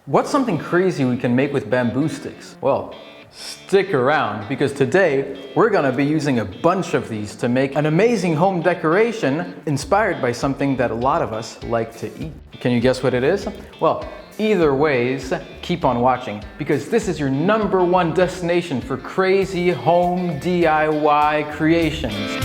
What's something crazy we can make with bamboo sticks? Well, stick around because today we're gonna be using a bunch of these to make an amazing home decoration inspired by something that a lot of us like to eat. Can you guess what it is? Well, either ways, keep on watching because this is your #1 destination for crazy home DIY creations.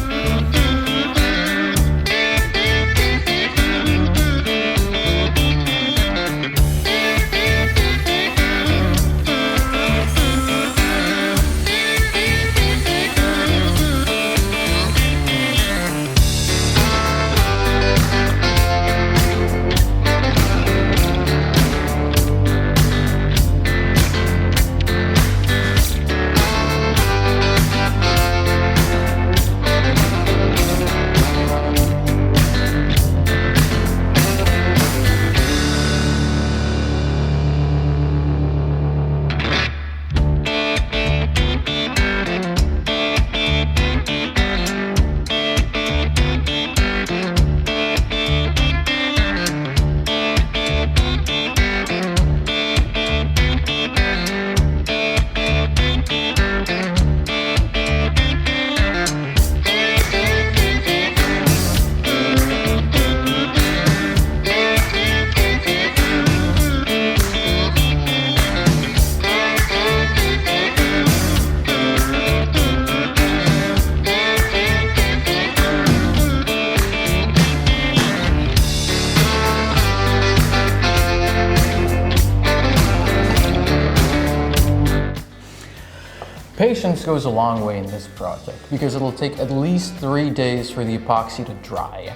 Patience goes a long way in this project because it'll take at least 3 days for the epoxy to dry.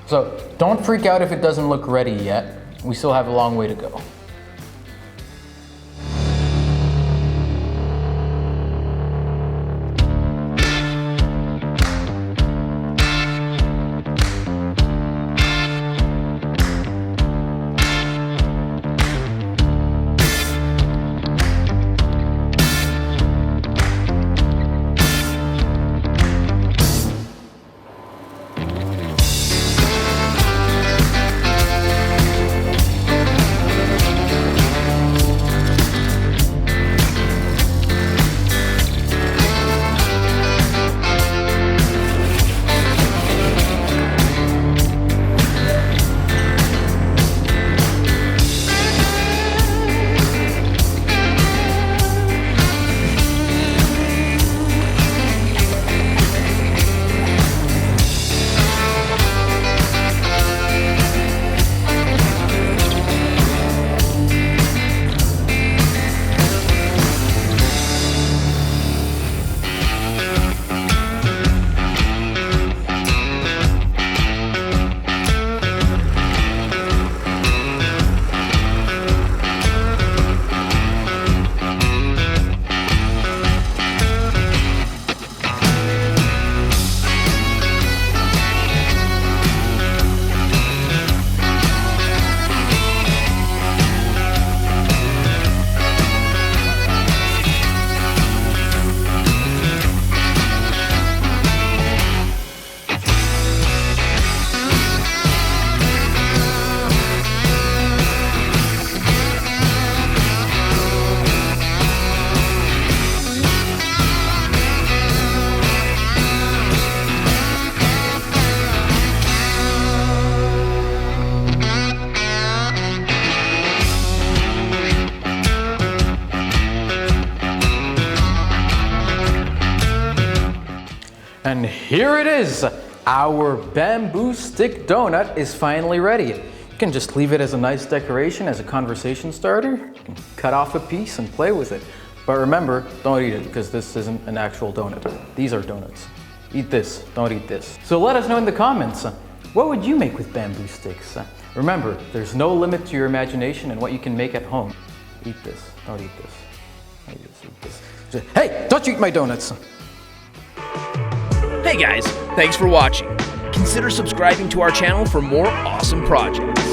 So don't freak out if it doesn't look ready yet. We still have a long way to go. And here it is! Our bamboo stick donut is finally ready. You can just leave it as a nice decoration, as a conversation starter. You can cut off a piece and play with it. But remember, don't eat it because this isn't an actual donut. These are donuts. Eat this, don't eat this. So let us know in the comments, what would you make with bamboo sticks? Remember, there's no limit to your imagination and what you can make at home. Eat this, don't eat this. Eat this. Hey, don't you eat my donuts! Hey guys, thanks for watching. Consider subscribing to our channel for more awesome projects.